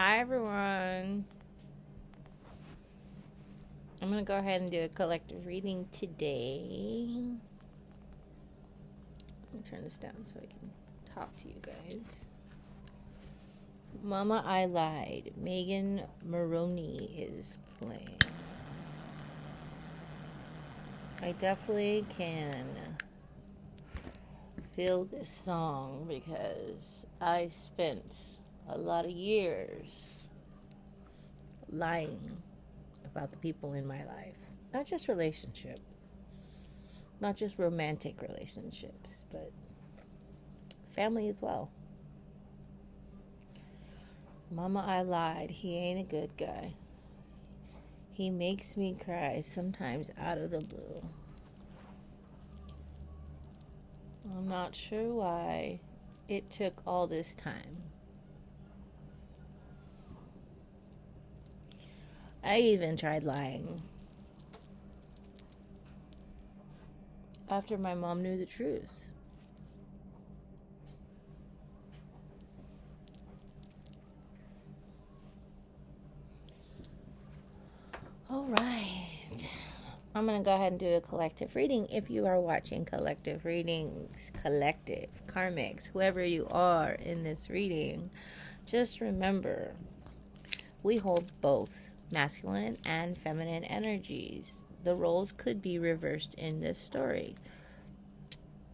Hi everyone. I'm going to go ahead and do a collective reading today. Let me turn this down so I can talk to you guys. Mama I Lied. Megan Maroney is playing. I definitely can feel this song because I spent a lot of years lying about the people in my life. Not just relationship. Not just romantic relationships, but family as well. Mama, I lied. He ain't a good guy. He makes me cry sometimes out of the blue. I'm not sure why it took all this time. I even tried lying after my mom knew the truth. All right. I'm going to go ahead and do a collective reading. If you are watching collective readings, collective, karmics, whoever you are in this reading, just remember we hold both masculine and feminine energies. The roles could be reversed in this story.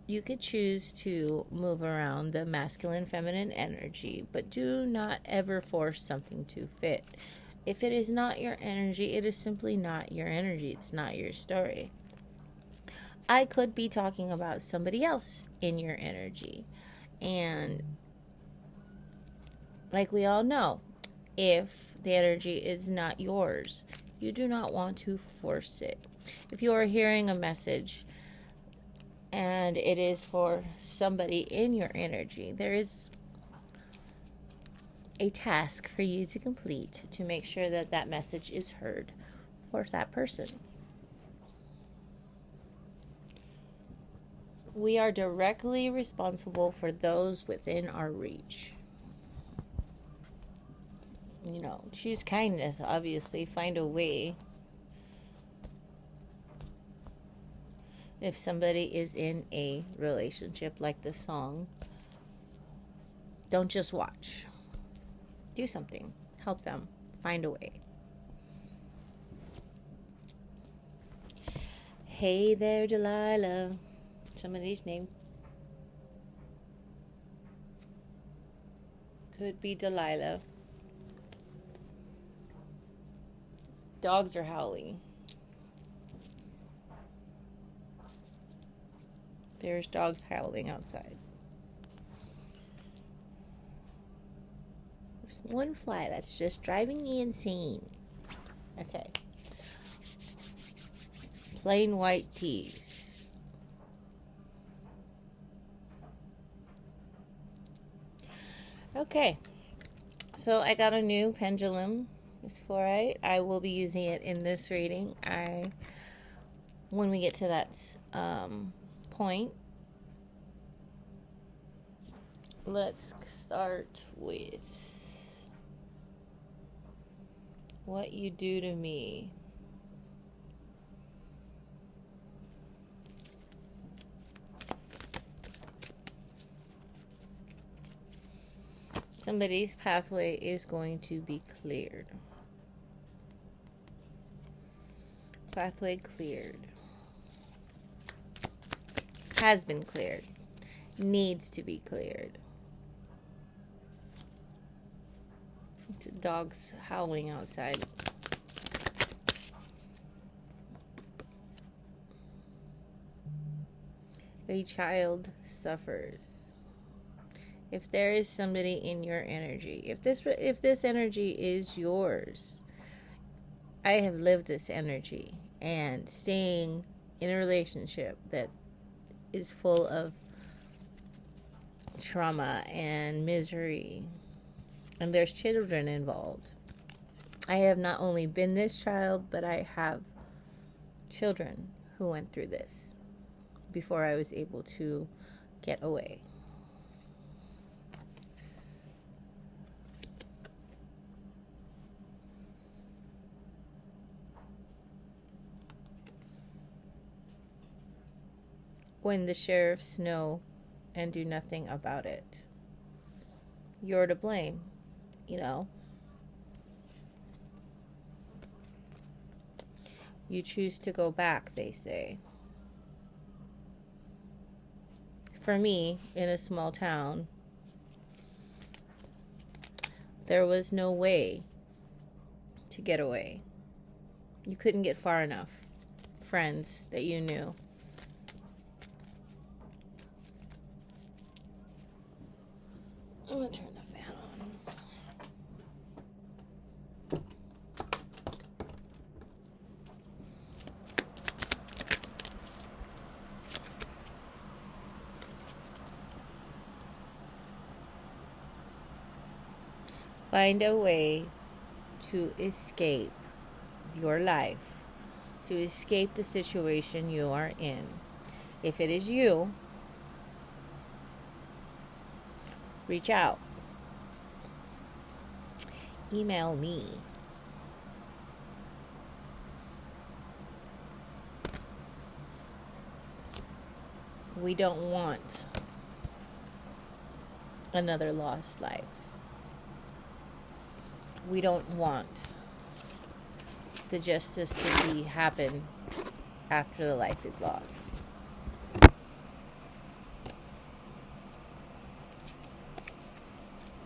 You could choose to move around the masculine feminine energy, but do not ever force something to fit. If it is not your energy, it is simply not your energy. It's not your story. I could be talking about somebody else in your energy. And like we all know, if the energy is not yours, you do not want to force it. If you are hearing a message and it is for somebody in your energy, there is a task for you to complete to make sure that that message is heard for that person. We are directly responsible for those within our reach. You know, choose kindness, obviously. Find a way. If somebody is in a relationship like the song, don't just watch. Do something. Help them. Find a way. Hey there, Delilah. Somebody's name could be Delilah. Dogs are howling. There's dogs howling outside. There's one fly that's just driving me insane. Okay. Plain white tees. Okay. So I got a new pendulum. It's fluorite. I will be using it in this reading. When we get to that point, let's start with what you do to me. Somebody's pathway is going to be cleared. Pathway cleared. Has been cleared. Needs to be cleared. Dogs howling outside. A child suffers. If there is somebody in your energy, if this energy is yours, I have lived this energy, and staying in a relationship that is full of trauma and misery, and there's children involved. I have not only been this child, but I have children who went through this before I was able to get away. when the sheriffs know and do nothing about it. You're to blame, you know. You choose to go back, they say. For me, in a small town, there was no way to get away. You couldn't get far enough. Friends that you knew. I'm gonna turn the fan on. Find a way to escape your life, to escape the situation you are in. If it is you, reach out. Email me. We don't want another lost life. We don't want the justice to happen after the life is lost.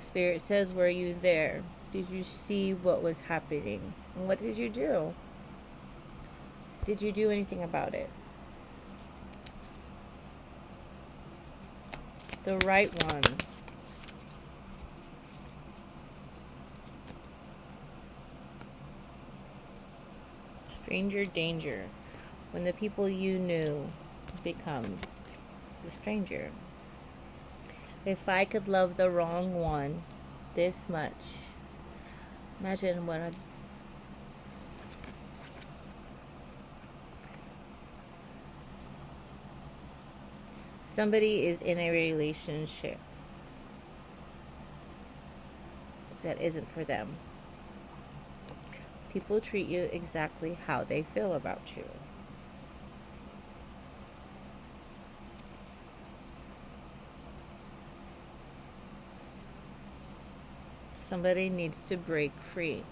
Spirit says, were you there? Did you see what was happening? And what did you do? Did you do anything about it? The right one. Stranger danger. When the people you knew becomes the stranger. If I could love the wrong one this much, imagine what I'd... Somebody is in a relationship that isn't for them. People treat you exactly how they feel about you. Somebody needs to break free.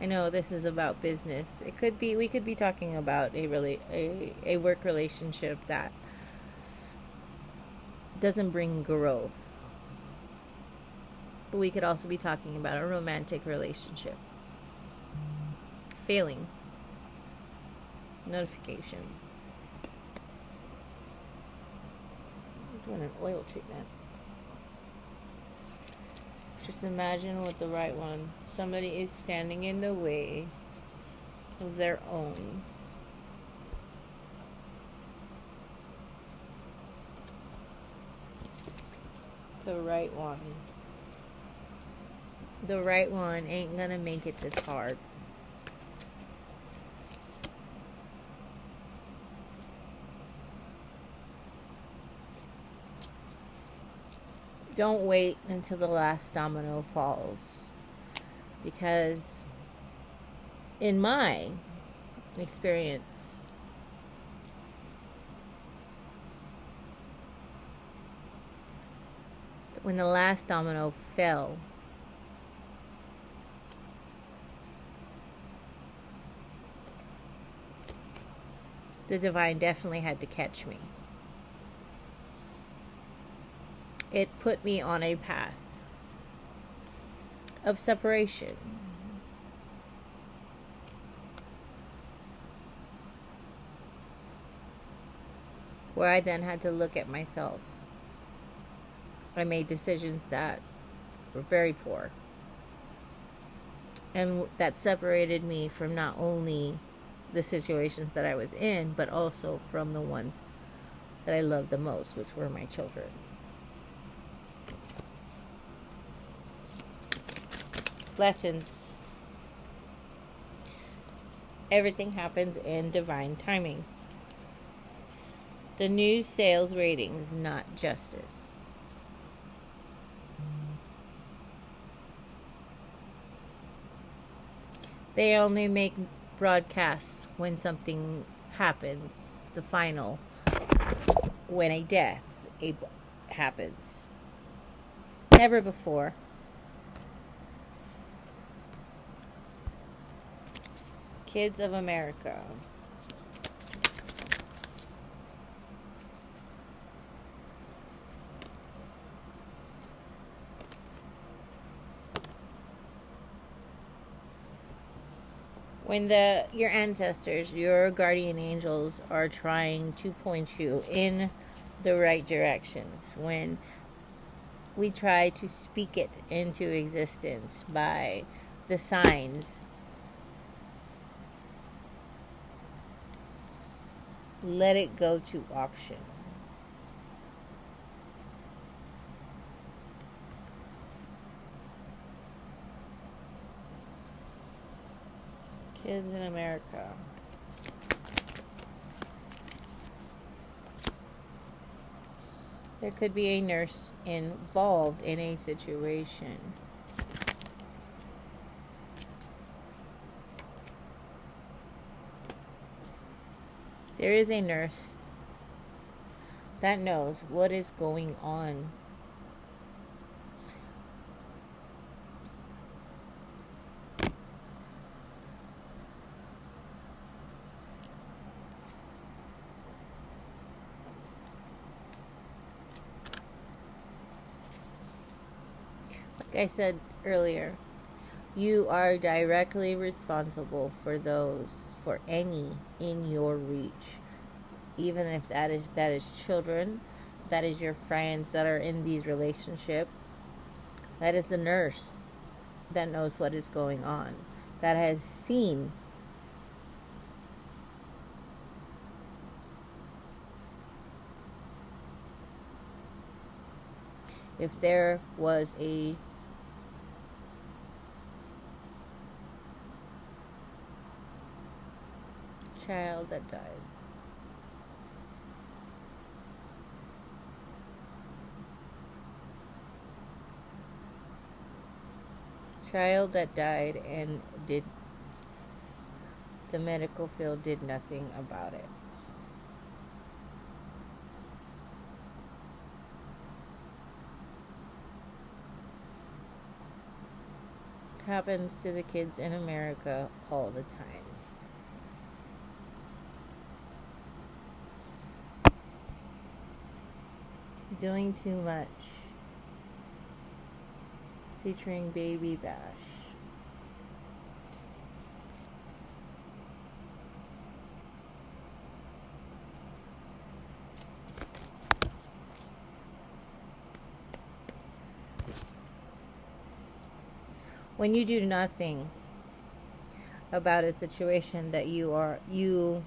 I know this is about business. It could be, we could be talking about a work relationship that doesn't bring growth. But we could also be talking about a romantic relationship. Failing. Notification. I'm doing an oil treatment. Just imagine with the right one. Somebody is standing in the way of their own. The right one. The right one ain't gonna make it this hard. Don't wait until the last domino falls. Because in my experience, when the last domino fell, the divine definitely had to catch me. It put me on a path of separation. Where I then had to look at myself. I made decisions that were very poor. And that separated me from not only the situations that I was in, but also from the ones that I loved the most, which were my children. Lessons. Everything happens in divine timing. The news sales ratings, not justice. They only make broadcasts when something happens, the final when a death happens. Never before. Kids of America. When your ancestors, your guardian angels, are trying to point you in the right directions, when we try to speak it into existence by the signs, let it go to auction. Kids in America. There could be a nurse involved in a situation. There is a nurse that knows what is going on. Like I said earlier, you are directly responsible for any in your reach. Even if that is children, that is your friends that are in these relationships, that is the nurse that knows what is going on, that has seen if there was a child that died. Child that died and the medical field did nothing about it. Happens to the kids in America all the time. Doing Too Much, featuring Baby Bash. When you do nothing about a situation that you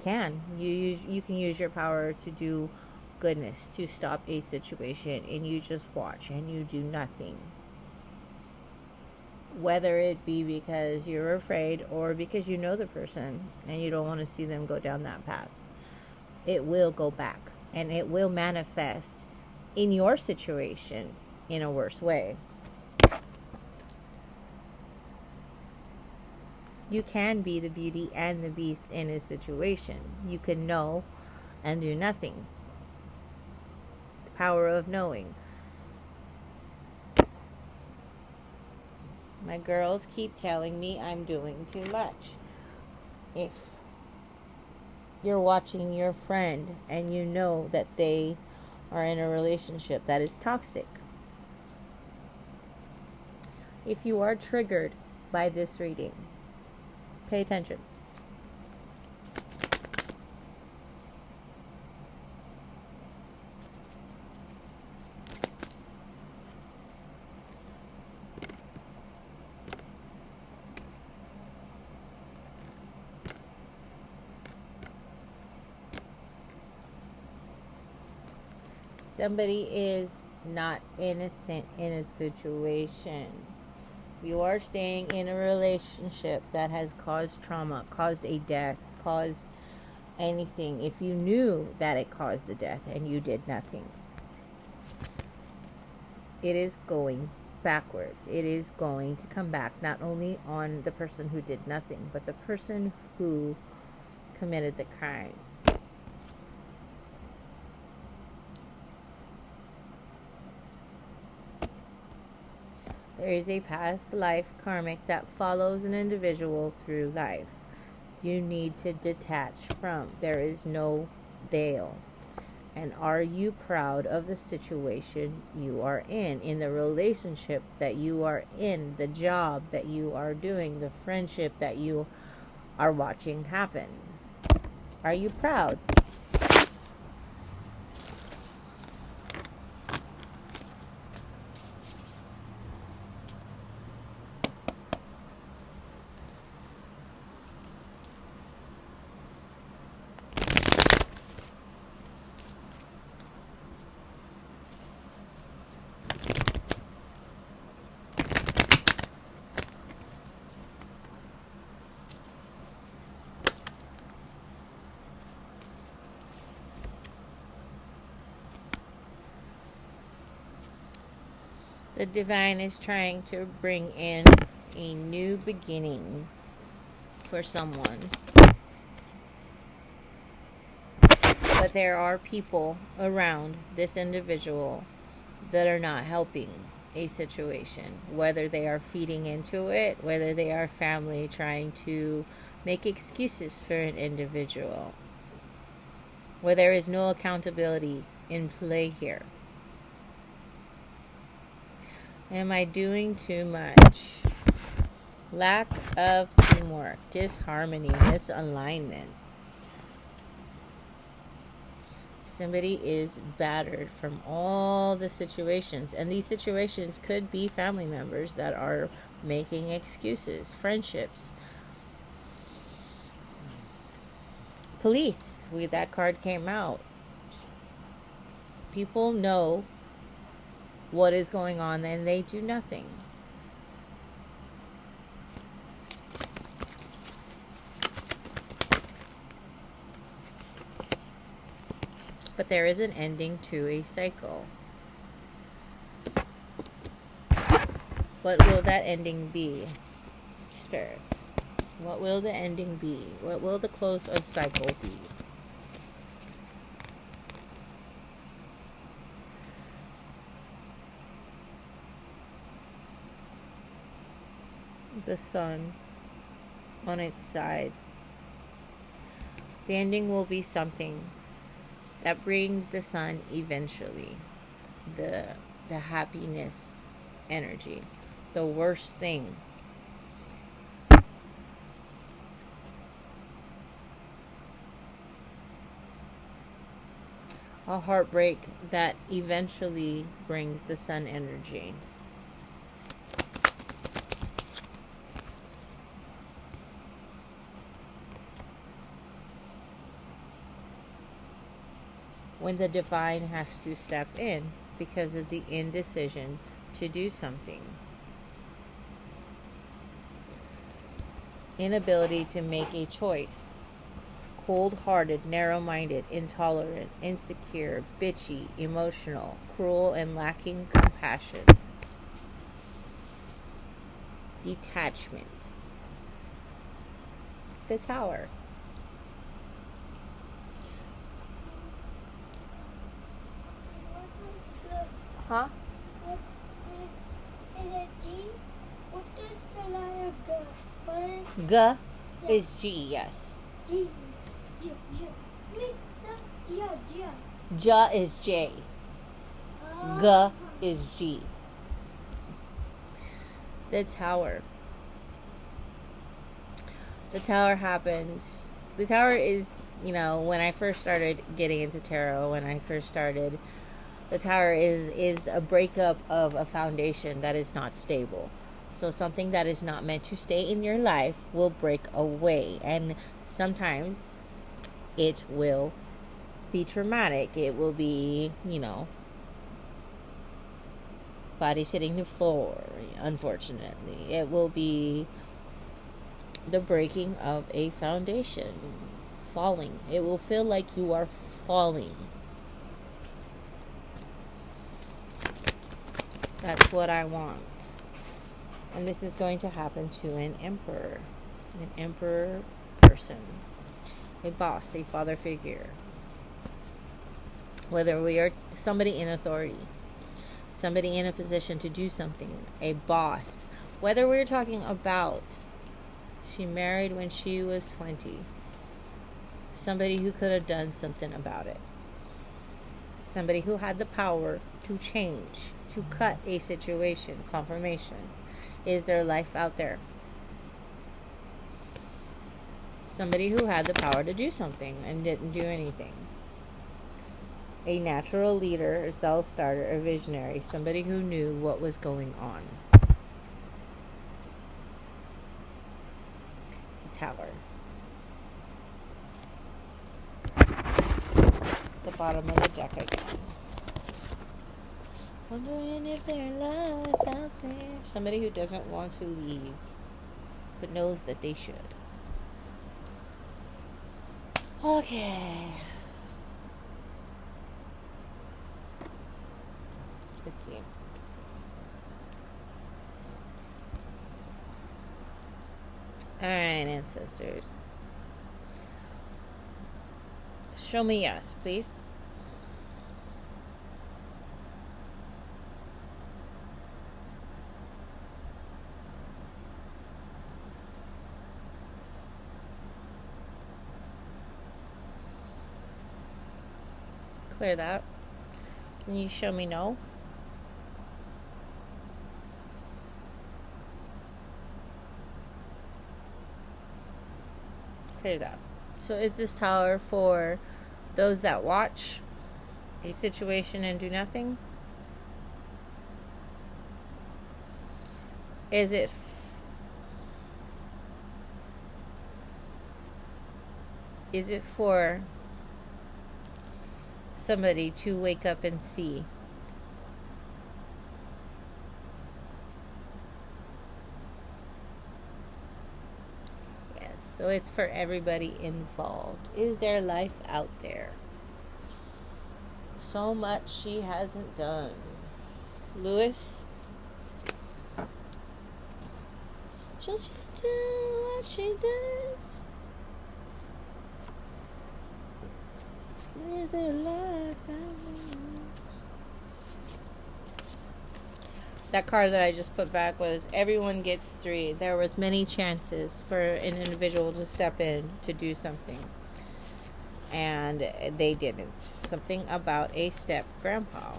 can use your power to do goodness, to stop a situation, and you just watch and you do nothing, whether it be because you're afraid or because you know the person and you don't want to see them go down that path, it will go back and it will manifest in your situation in a worse way. You can be the beauty and the beast in a situation. You can know and do nothing. The power of knowing. My girls keep telling me I'm doing too much. If you're watching your friend and you know that they are in a relationship that is toxic, if you are triggered by this reading, pay attention. Somebody is not innocent in a situation. You are staying in a relationship that has caused trauma, caused a death, caused anything. If you knew that it caused the death and you did nothing, it is going backwards. It is going to come back not only on the person who did nothing, but the person who committed the crime. There is a past life karmic that follows an individual through life. You need to detach from. There is no bail. And are you proud of the situation you are in the relationship that you are in, the job that you are doing, the friendship that you are watching happen? Are you proud? The divine is trying to bring in a new beginning for someone. But there are people around this individual that are not helping a situation, whether they are feeding into it, whether they are family trying to make excuses for an individual, where there is no accountability in play here. Am I doing too much? Lack of teamwork, disharmony, misalignment. Somebody is battered from all the situations, and these situations could be family members that are making excuses, friendships. Police, that card came out. People know what is going on and they do nothing. But there is an ending to a cycle. What will that ending be? Spirit. What will the ending be? What will the close of cycle be? The sun on its side. The ending will be something that brings the sun eventually. The happiness energy. The worst thing. A heartbreak that eventually brings the sun energy. When the divine has to step in because of the indecision to do something. Inability to make a choice. Cold-hearted, narrow-minded, intolerant, insecure, bitchy, emotional, cruel, and lacking compassion. Detachment. The Tower. Huh? What is it G? What is the letter G? What is G is G, yes. G? G. Wait, the G. J is J. G is G. The Tower. The Tower happens. The Tower is, when I first started getting into tarot, the Tower is a breakup of a foundation that is not stable. So something that is not meant to stay in your life will break away. And sometimes it will be traumatic. It will be, body hitting the floor, unfortunately. It will be the breaking of a foundation. Falling. It will feel like you are falling. That's what I want. And this is going to happen to an emperor person, a boss, a father figure. Whether we are somebody in authority, Somebody in a position to do something. A boss. Whether we're talking about she married when she was 20. Somebody who could have done something about it. Somebody who had the power to change, to cut a situation. Confirmation. Is there life out there? Somebody who had the power to do something and didn't do anything. A natural leader, a self-starter, a visionary. Somebody who knew what was going on. The Tower. The bottom of the deck again. Wondering if there's life out there. Somebody who doesn't want to leave, but knows that they should. Okay. Let's see. Alright, ancestors. Show me yes, please. Clear that. Can you show me no? Clear that. So is this tower for those that watch a situation and do nothing? Is it for somebody to wake up and see? Yes, so it's for everybody involved. Is there life out there? So much she hasn't done. Lewis? Should she do what she does? Is there life out there? That card that I just put back was everyone gets 3. There was many chances for an individual to step in to do something. And they didn't. Something about a step grandpa.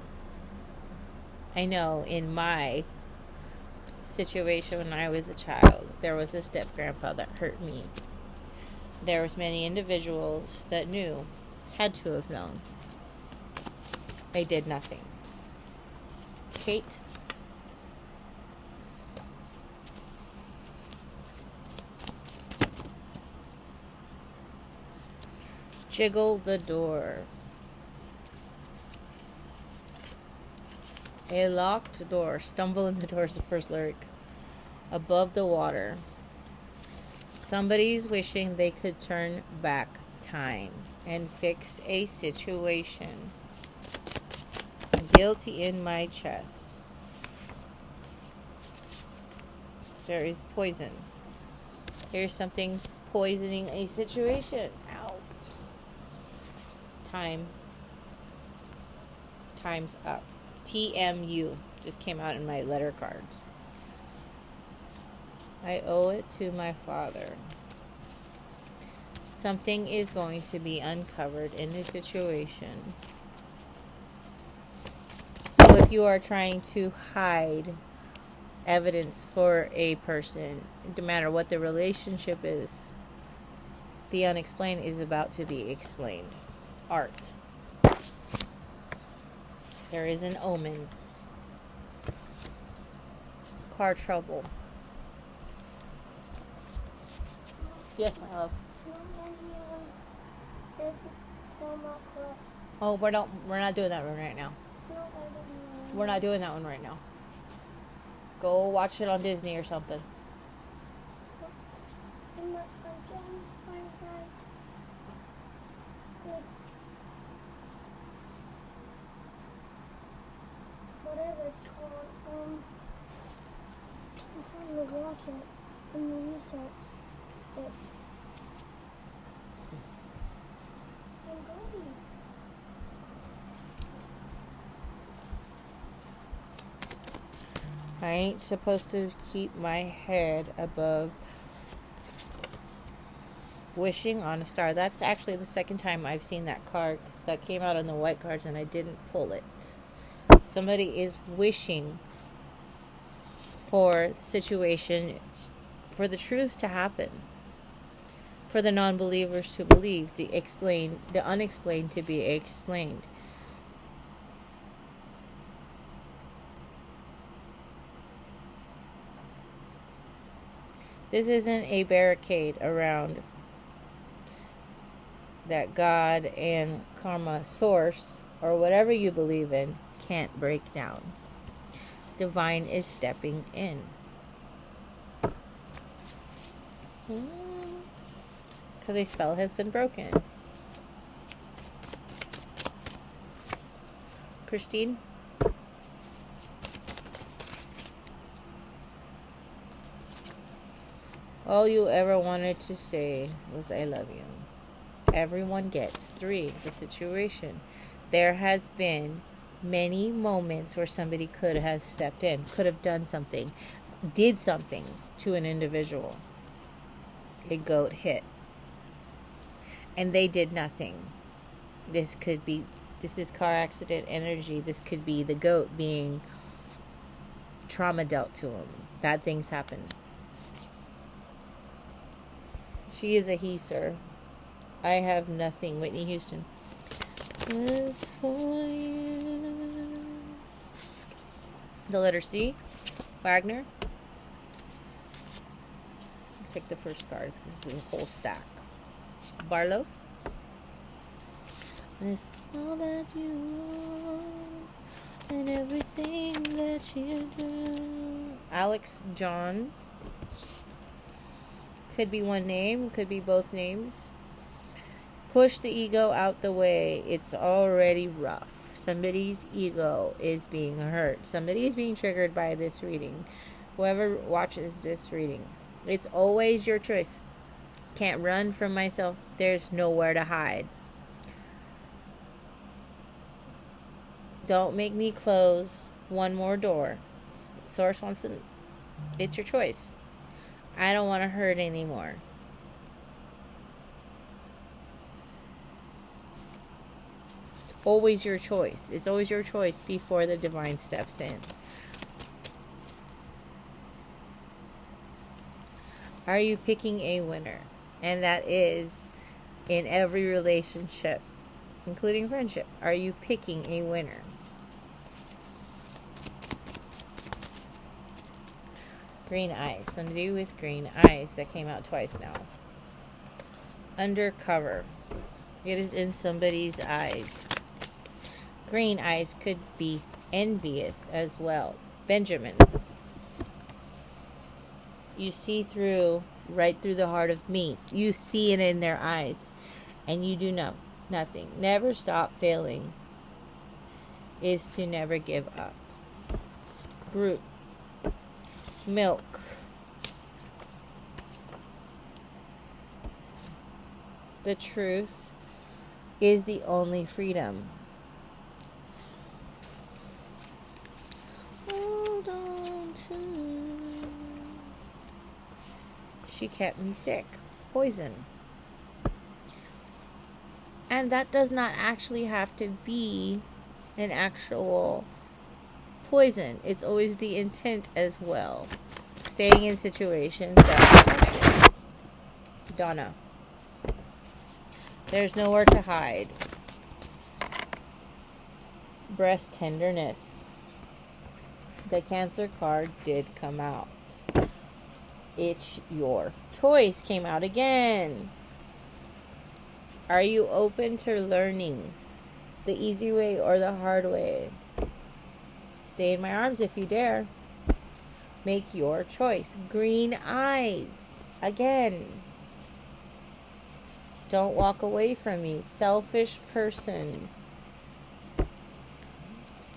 I know in my situation when I was a child, there was a step grandpa that hurt me. There was many individuals that knew, had to have known. They did nothing. Kate. Jiggle the door. A locked door. Stumble in the door is the first lyric. Above the water. Somebody's wishing they could turn back time and fix a situation. Guilty in my chest. There is poison. Here's something poisoning a situation. Ow. Time's up. TMU just came out in my letter cards. I owe it to my father. Something is going to be uncovered in this situation. So if you are trying to hide evidence for a person, no matter what the relationship is, the unexplained is about to be explained. Art. There is an omen. Car trouble. Yes, my love. Oh, we're not doing that one right now. We're not doing that one right now. Go watch it on Disney or something. Whatever it's called, I'm trying to watch it and research it. I'm going. I ain't supposed to keep my head above wishing on a star. That's actually the second time I've seen that card, because that came out on the white cards and I didn't pull it. Somebody is wishing for the situation, for the truth to happen, for the non-believers to believe, the unexplained to be explained. This isn't a barricade around that God and karma source, or whatever you believe in, can't break down. Divine is stepping in. Because a spell has been broken. Christine? All you ever wanted to say was I love you. Everyone gets 3. The situation. There has been many moments where somebody could have stepped in, could have done something, did something to an individual. A goat hit. And they did nothing. This is car accident energy. This could be the goat being trauma dealt to him. Bad things happen. She is a he, sir. I have nothing. Whitney Houston. As for you. The letter C. Wagner. Take the first card because this is a whole stack. Barlow. It's all that you are and everything that you do. Alex John. Could be one name, could be both names. Push the ego out the way. It's already rough. Somebody's ego is being hurt. Somebody is being triggered by this reading. Whoever watches this reading. It's always your choice. Can't run from myself. There's nowhere to hide. Don't make me close one more door. Source wants to... It's your choice. I don't want to hurt anymore. It's always your choice. It's always your choice before the divine steps in. Are you picking a winner? And that is in every relationship, including friendship. Are you picking a winner? Green eyes. Something to do with green eyes. That came out twice now. Undercover. It is in somebody's eyes. Green eyes could be envious as well. Benjamin. You see right through the heart of me. You see it in their eyes. And you do nothing. Never stop failing is to never give up. Group. Milk. The truth is the only freedom. Hold on to. She kept me sick. Poison. And that does not actually have to be an actual poison. It's always the intent as well. Staying in situations that... Donna. There's nowhere to hide. Breast tenderness. The Cancer card did come out. It's your choice came out again. Are you open to learning the easy way or the hard way? Stay in my arms if you dare. Make your choice. Green eyes. Again. Don't walk away from me. Selfish person.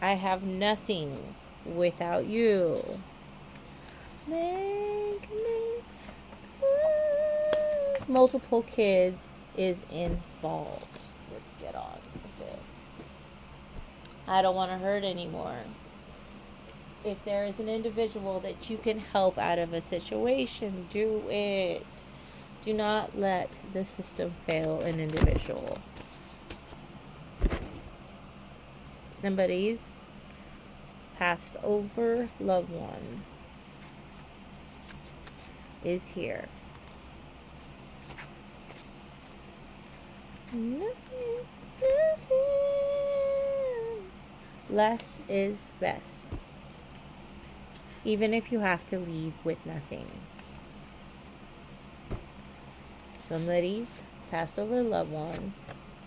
I have nothing without you. Make me lose. Multiple kids is involved. Let's get on with it. I don't want to hurt anymore. If there is an individual that you can help out of a situation, do it. Do not let the system fail an individual. Somebody's passed over loved one is here. Nothing. Less is best. Even if you have to leave with nothing. Somebody's passed over loved one,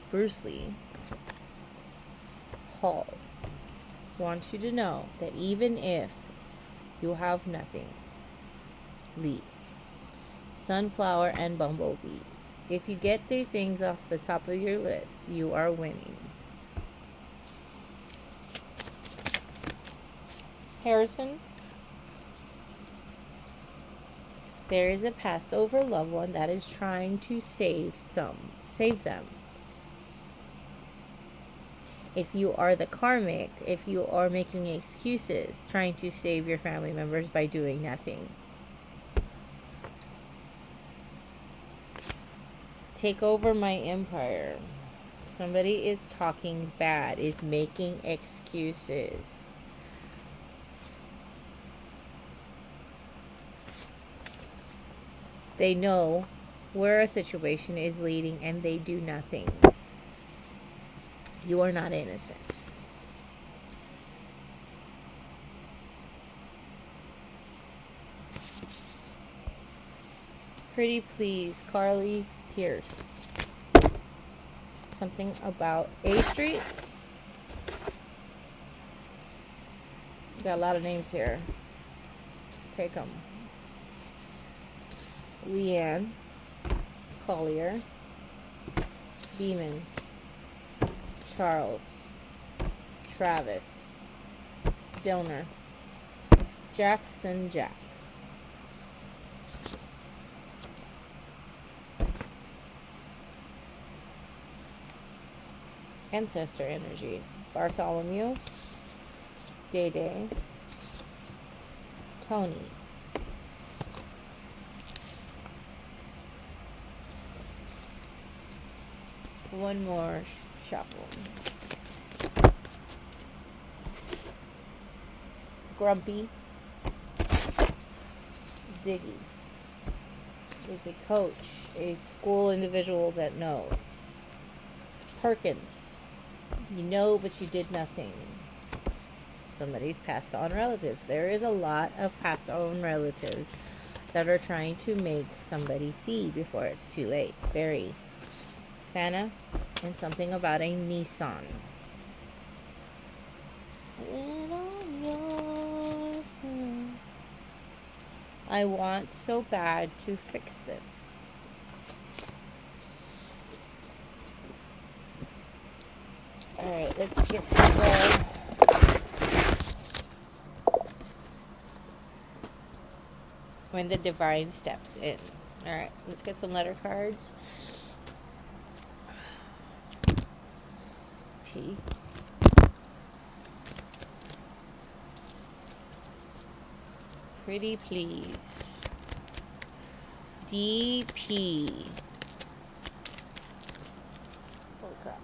Bruce Lee Hall, wants you to know that even if you have nothing, leave. Sunflower and bumblebee. If you get 3 things off the top of your list, you are winning. Harrison. There is a passed over loved one that is trying to save them. If you are the karmic, if you are making excuses, trying to save your family members by doing nothing. Take over my empire. Somebody is talking bad, is making excuses. They know where a situation is leading and they do nothing. You are not innocent. Pretty please, Carly Pierce. Something about A Street. Got a lot of names here. Take them. Leanne Collier, Beeman, Charles, Travis, Dillner, Jackson Jacks. Ancestor energy. Bartholomew, Day Day, Tony. One more shuffle. Grumpy, Ziggy. There's a coach, a school individual that knows. Perkins, you know, but you did nothing. Somebody's passed on relatives. There is a lot of passed on relatives that are trying to make somebody see before it's too late. Very. Fana, and something about a Nissan. I want so bad to fix this. Alright, let's get to the when the divine steps in. Alright, let's get some letter cards. P. Pretty please. DP. Oh crap.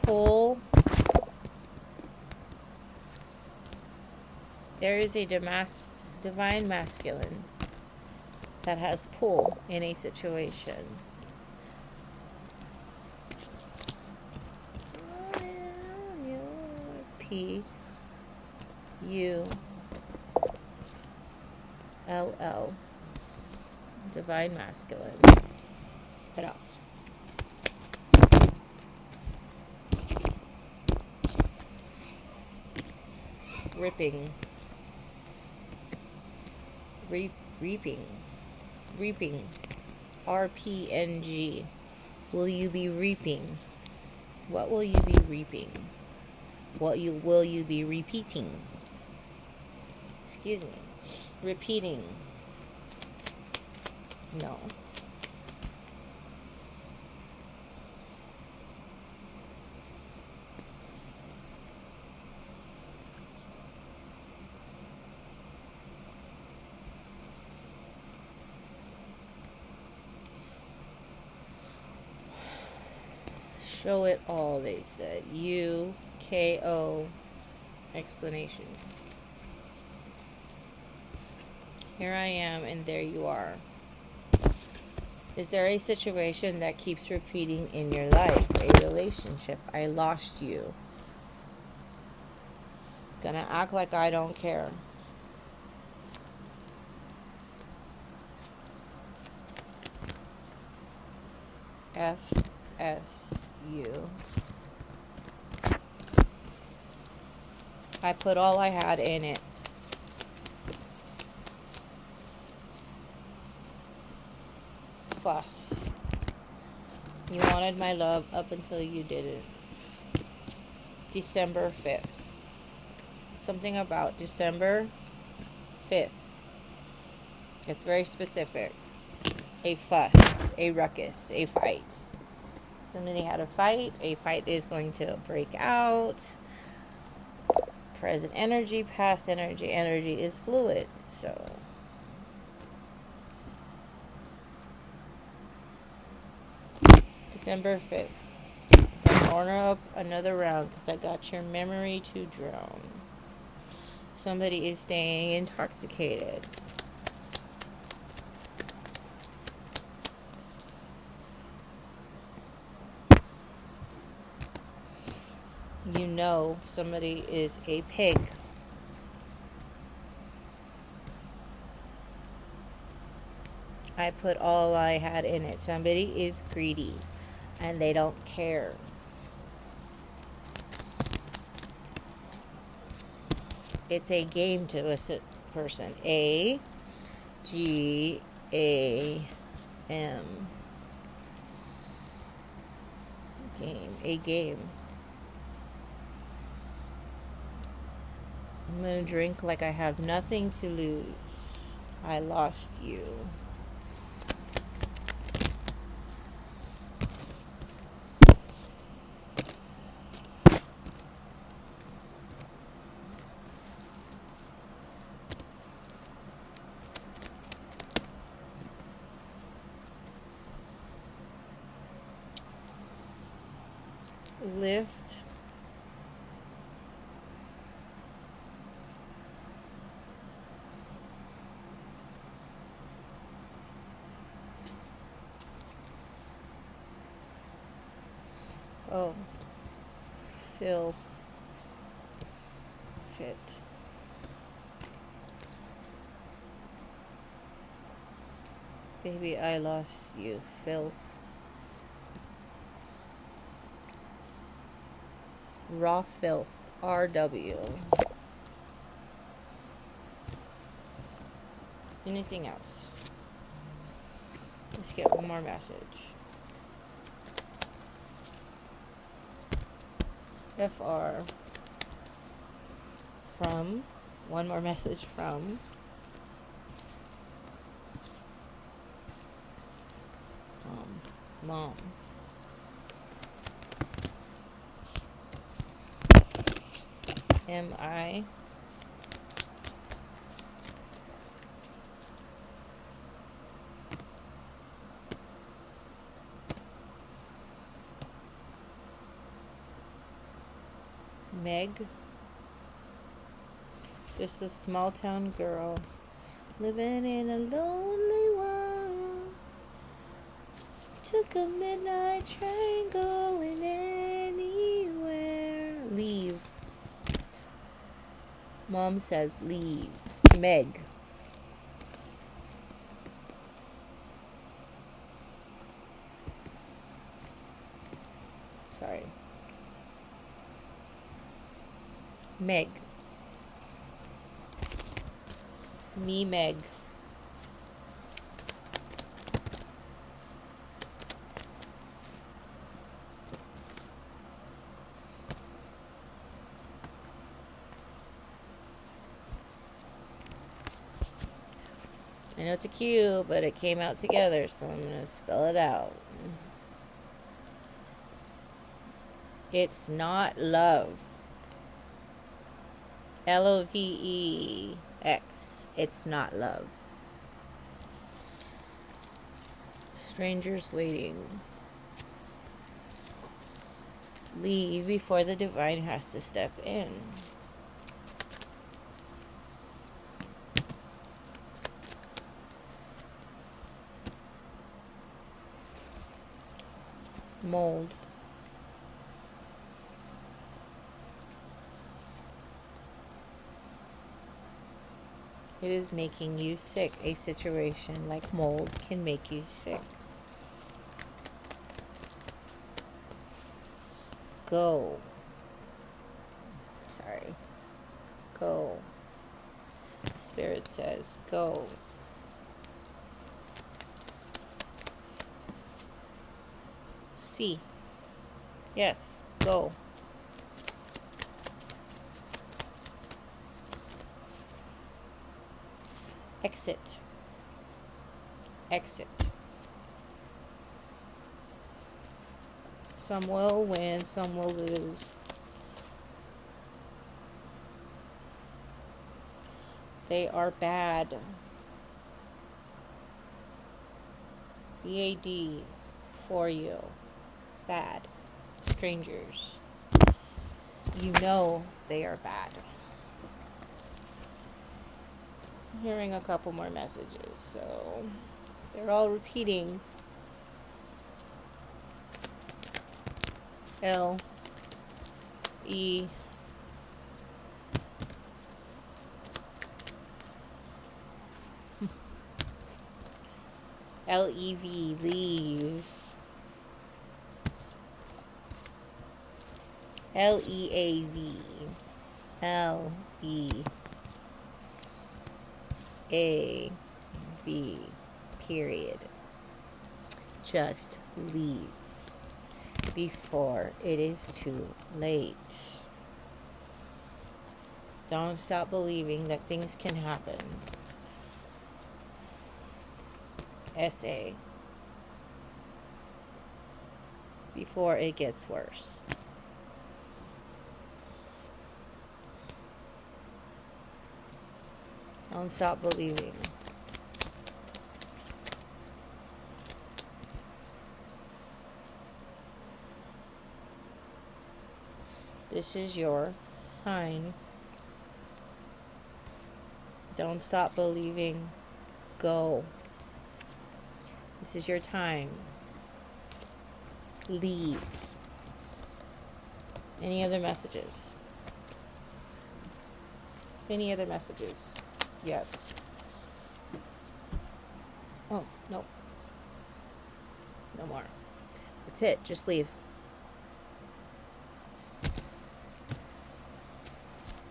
Pull. There is a divine masculine that has pull in a situation. P U L L, divine masculine. Head off. Ripping. Reaping. RPNG. Will you be reaping? What will you be reaping? Will you be repeating? Excuse me. Repeating. No. Show it all, they said. UKO explanation. Here I am, and there you are. Is there a situation that keeps repeating in your life? A relationship. I lost you. Gonna act like I don't care. FSU. I put all I had in it. Fuss. You wanted my love up until you didn't. December 5th. Something about December 5th. It's very specific. A fuss, a ruckus, a fight. Somebody had a fight. A fight is going to break out. Present energy, past energy. Energy is fluid. So December 5th. Gonna order up another round because I got your memory to drown. Somebody is staying intoxicated. You know somebody is a pig. I put all I had in it. Somebody is greedy and they don't care. It's a game to a person. A G A M. Game. A game. I'm gonna drink like I have nothing to lose. I lost you. Lift. Oh. Filth. Fit. Baby, I lost you. Filth. Raw filth. RW. Anything else? Let's get one more message. FR. From. One more message from. Mom. MI. Meg. Just a small town girl living in a lonely world. Took a midnight train going anywhere. Leave. Mom says leave. Meg. Sorry. Meg. Me, Meg. I know it's a Q, but it came out together, so I'm going to spell it out. It's not love. LOVEX. It's not love. Strangers waiting. Leave before the divine has to step in. Mold. It is making you sick. A situation like mold can make you sick. Go. Sorry. Go. Spirit says, go. See. Yes, go. Exit. Exit. Some will win, some will lose. They are bad. BAD for you. Bad. Strangers. You know they are bad. I'm hearing a couple more messages, so they're all repeating. L E LEV, leave. LEAV, LEAV, period. Just leave before it is too late. Don't stop believing that things can happen. SA. Before it gets worse. Don't stop believing. This is your sign. Don't stop believing. Go. This is your time. Leave. Any other messages? Any other messages? Yes. Oh, no. No more. That's it. Just leave.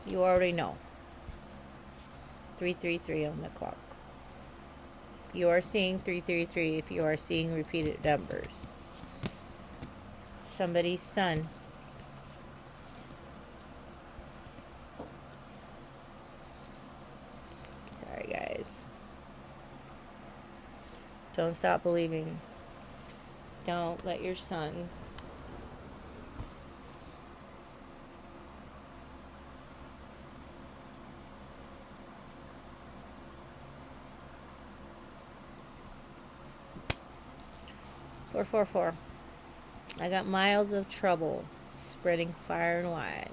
You already know. 333 on the clock. You are seeing 333 if you are seeing repeated numbers. Somebody's son. Sorry, guys. Don't stop believing. Don't let your son Four. I got miles of trouble spreading far and wide.